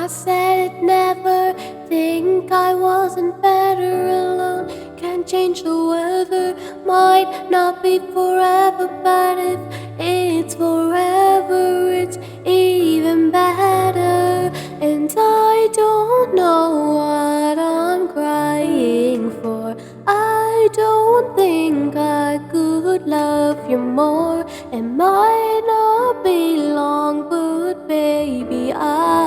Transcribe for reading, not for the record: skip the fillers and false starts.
said it never, think I wasn't better alone. Can't change the weather, might not be forever, but if it's forever, it's even better. And I don't know what I'm crying for. I don't think I could love you more. It might not be long, but baby, I